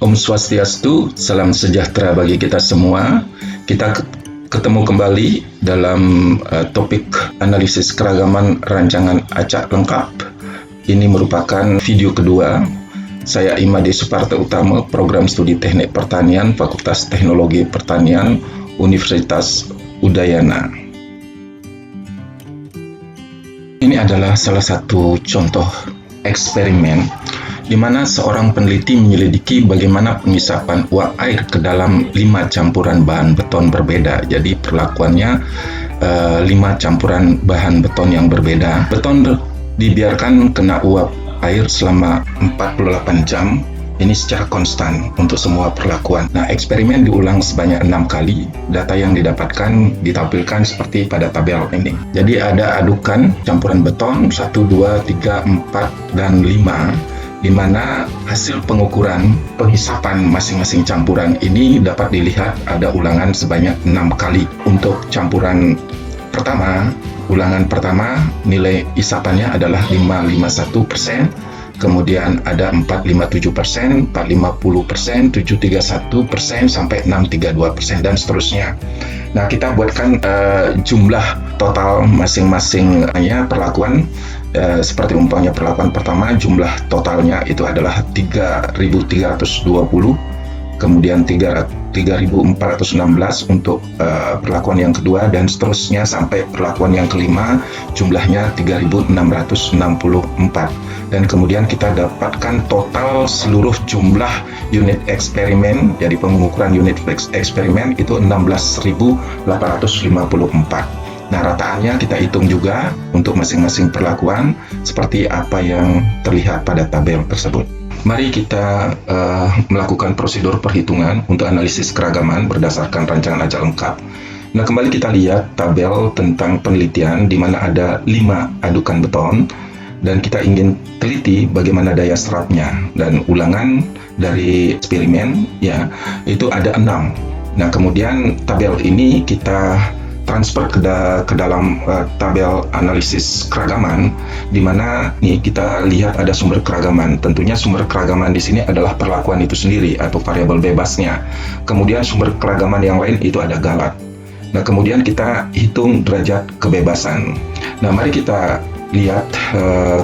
Om Swastiastu, salam sejahtera bagi kita semua. Kita ketemu kembali dalam topik analisis keragaman rancangan acak lengkap. Ini merupakan video kedua. Saya Imade Suparta Utama, Program Studi Teknik Pertanian, Fakultas Teknologi Pertanian, Universitas Udayana. Ini adalah salah satu contoh eksperimen di mana seorang peneliti menyelidiki bagaimana pengisapan uap air ke dalam 5 campuran bahan beton berbeda. Jadi perlakuannya 5 campuran bahan beton yang berbeda. Beton dibiarkan kena uap air selama 48 jam. Ini secara konstan untuk semua perlakuan. Nah, eksperimen diulang sebanyak 6 kali. Data yang didapatkan ditampilkan seperti pada tabel ini. Jadi ada adukan campuran beton 1, 2, 3, 4, dan 5, di mana hasil pengukuran pengisapan masing-masing campuran ini dapat dilihat ada ulangan sebanyak 6 kali. Untuk campuran pertama, ulangan pertama nilai isapannya adalah 551%, kemudian ada 457%, 450%, 731%, sampai 632%, dan seterusnya. Nah, kita buatkan jumlah total masing-masing perlakuan. Seperti umpamanya perlakuan pertama, jumlah totalnya itu adalah 3.320, kemudian 3.416 untuk perlakuan yang kedua, dan seterusnya sampai perlakuan yang kelima jumlahnya 3.664. Dan kemudian kita dapatkan total seluruh jumlah unit eksperimen, jadi pengukuran unit eksperimen itu 16.854. Nah, rataannya kita hitung juga untuk masing-masing perlakuan seperti apa yang terlihat pada tabel tersebut. Mari kita melakukan prosedur perhitungan untuk analisis keragaman berdasarkan rancangan acak lengkap. Nah, kembali kita lihat tabel tentang penelitian di mana ada 5 adukan beton, dan kita ingin teliti bagaimana daya serapnya, dan ulangan dari eksperimen itu ada 6. Nah, kemudian tabel ini kita transfer ke dalam tabel analisis keragaman, di mana kita lihat ada sumber keragaman. Tentunya sumber keragaman di sini adalah perlakuan itu sendiri atau variabel bebasnya. Kemudian sumber keragaman yang lain itu ada galat. Nah, kemudian kita hitung derajat kebebasan. Nah, mari kita lihat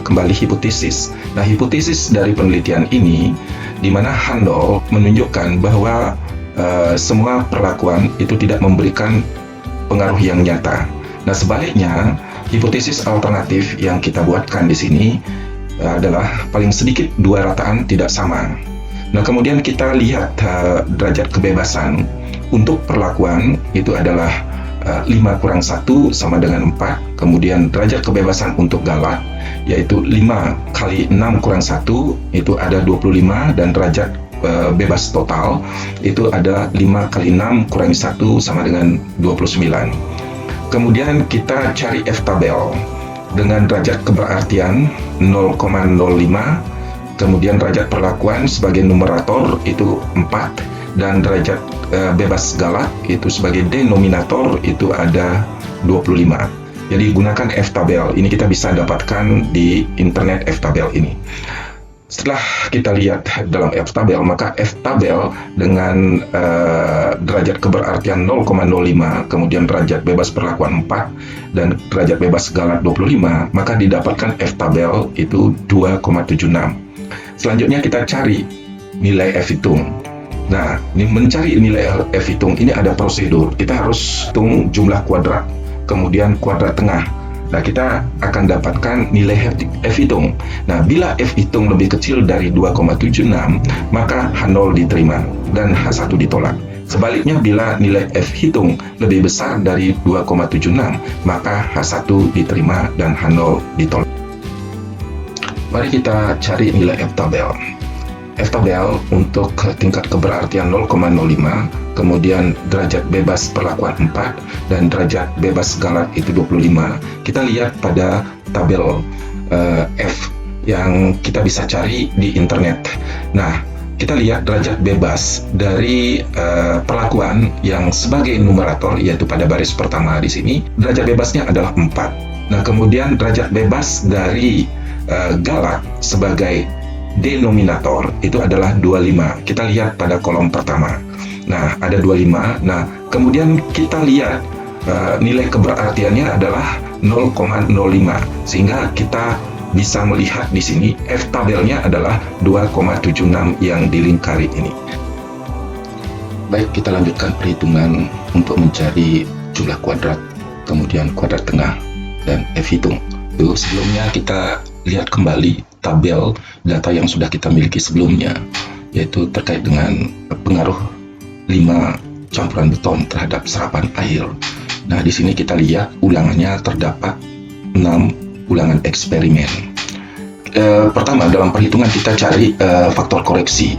kembali hipotesis. Nah, hipotesis dari penelitian ini di mana Handel menunjukkan bahwa semua perlakuan itu tidak memberikan pengaruh yang nyata. Nah, sebaliknya, hipotesis alternatif yang kita buatkan di sini adalah paling sedikit 2 rataan tidak sama. Nah, kemudian kita lihat derajat kebebasan untuk perlakuan itu adalah 5 kurang 1 sama dengan 4. Kemudian derajat kebebasan untuk galat yaitu 5 kali 6 kurang 1 itu ada 25, dan derajat bebas total itu ada 5 kali 6 kurangi 1 sama dengan 29. Kemudian kita cari F tabel dengan derajat keberartian 0,05, kemudian derajat perlakuan sebagai numerator itu 4, dan derajat bebas galat itu sebagai denominator itu ada 25. Jadi gunakan F tabel ini, kita bisa dapatkan di internet F tabel ini. Setelah kita lihat dalam F tabel, maka F tabel dengan derajat keberartian 0,05, kemudian derajat bebas perlakuan 4, dan derajat bebas galat 25, maka didapatkan F tabel itu 2,76. Selanjutnya kita cari nilai F hitung. Nah, ini mencari nilai F hitung ini ada prosedur. Kita harus hitung jumlah kuadrat, kemudian kuadrat tengah. Nah, kita akan dapatkan nilai F hitung. Nah, bila F hitung lebih kecil dari 2,76, maka H0 diterima dan H1 ditolak. Sebaliknya, bila nilai F hitung lebih besar dari 2,76, maka H1 diterima dan H0 ditolak. Mari kita cari nilai F tabel. F tabel untuk tingkat keberartian 0,05, kemudian derajat bebas perlakuan 4, dan derajat bebas galat itu 25. Kita lihat pada tabel F yang kita bisa cari di internet. Nah, kita lihat derajat bebas dari perlakuan yang sebagai numerator, yaitu pada baris pertama di sini, derajat bebasnya adalah 4. Nah, kemudian derajat bebas dari galat sebagai denominator itu adalah 25. Kita lihat pada kolom pertama. Nah, ada 25. Nah, kemudian kita lihat nilai keberartiannya adalah 0,05. Sehingga kita bisa melihat di sini F tabelnya adalah 2,76 yang dilingkari ini. Baik, kita lanjutkan perhitungan untuk mencari jumlah kuadrat, kemudian kuadrat tengah, dan F hitung. Sebelumnya kita lihat kembali tabel data yang sudah kita miliki sebelumnya, yaitu terkait dengan pengaruh 5 campuran beton terhadap serapan air. Nah, di sini kita lihat ulangannya terdapat 6 ulangan eksperimen. Pertama, dalam perhitungan kita cari faktor koreksi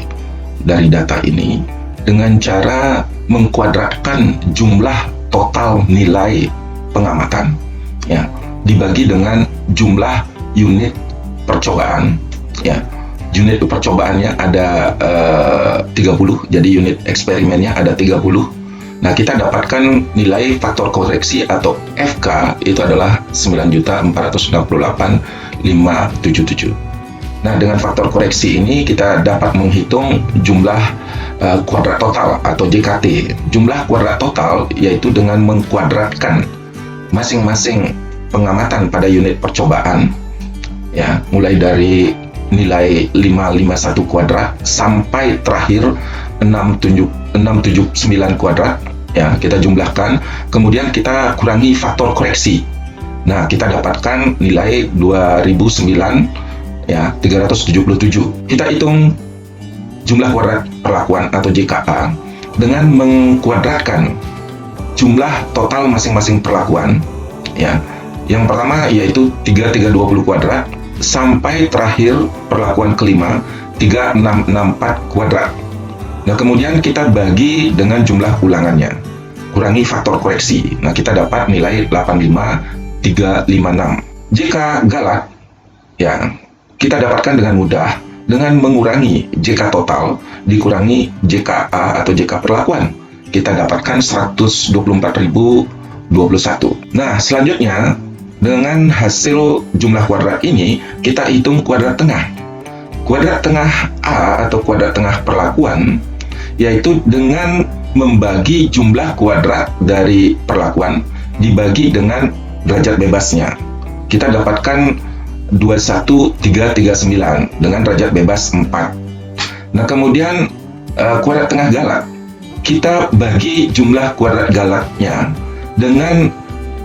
dari data ini dengan cara mengkuadratkan jumlah total nilai pengamatan, ya, dibagi dengan jumlah unit percobaan, ya. Unit percobaannya ada 30, jadi unit eksperimennya ada 30. Nah, kita dapatkan nilai faktor koreksi atau FK itu adalah 9.468.577. Nah, dengan faktor koreksi ini kita dapat menghitung jumlah kuadrat total atau JKT. Jumlah kuadrat total yaitu dengan mengkuadratkan masing-masing pengamatan pada unit percobaan, ya, mulai dari nilai 551 kuadrat sampai terakhir 679 kuadrat, ya, kita jumlahkan, kemudian kita kurangi faktor koreksi. Nah, kita dapatkan nilai 2009, ya, 377. Kita hitung jumlah kuadrat perlakuan atau JKA dengan mengkuadratkan jumlah total masing-masing perlakuan, ya. Yang pertama yaitu 3320 kuadrat sampai terakhir perlakuan kelima 3664 kuadrat. Nah, kemudian kita bagi dengan jumlah ulangannya, kurangi faktor koreksi. Nah, kita dapat nilai 85356. JK galat, ya, kita dapatkan dengan mudah dengan mengurangi JK total dikurangi JKA atau JK perlakuan. Kita dapatkan 124.021. Nah, selanjutnya dengan hasil jumlah kuadrat ini kita hitung kuadrat tengah. Kuadrat tengah A atau kuadrat tengah perlakuan yaitu dengan membagi jumlah kuadrat dari perlakuan dibagi dengan derajat bebasnya. Kita dapatkan 21339 dengan derajat bebas 4. Nah, kemudian kuadrat tengah galat, kita bagi jumlah kuadrat galatnya dengan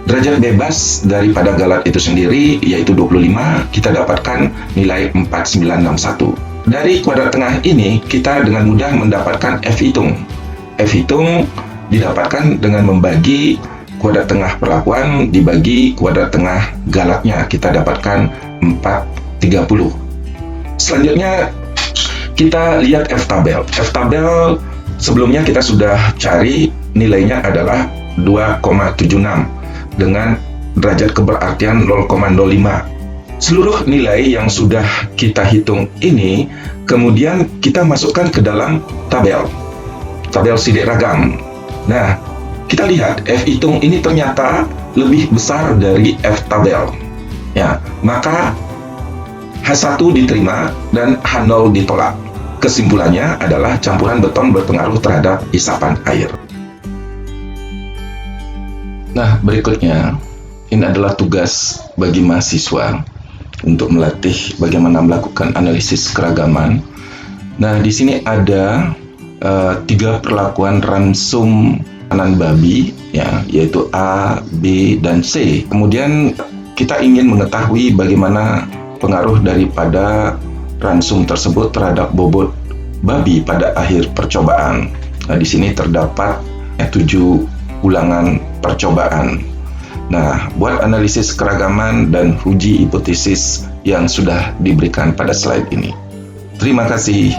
derajat bebas daripada galat itu sendiri yaitu 25, kita dapatkan nilai 4961. Dari kuadrat tengah ini kita dengan mudah mendapatkan F hitung. F hitung didapatkan dengan membagi kuadrat tengah perlakuan dibagi kuadrat tengah galatnya, kita dapatkan 430. Selanjutnya kita lihat F tabel. F tabel sebelumnya kita sudah cari, nilainya adalah 2,76 dengan derajat keberartian 0,05. Seluruh nilai yang sudah kita hitung ini kemudian kita masukkan ke dalam tabel sidik ragam. Nah, kita lihat F hitung ini ternyata lebih besar dari F tabel, ya, maka H1 diterima dan H0 ditolak. Kesimpulannya adalah campuran beton berpengaruh terhadap isapan air. Nah, berikutnya ini adalah tugas bagi mahasiswa untuk melatih bagaimana melakukan analisis keragaman. Nah, di sini ada 3 perlakuan ransum makanan babi, ya, yaitu A, B, dan C. Kemudian kita ingin mengetahui bagaimana pengaruh daripada ransum tersebut terhadap bobot babi pada akhir percobaan. Nah, di sini terdapat 7 ulangan percobaan. Nah, buat analisis keragaman dan uji hipotesis yang sudah diberikan pada slide ini. Terima kasih.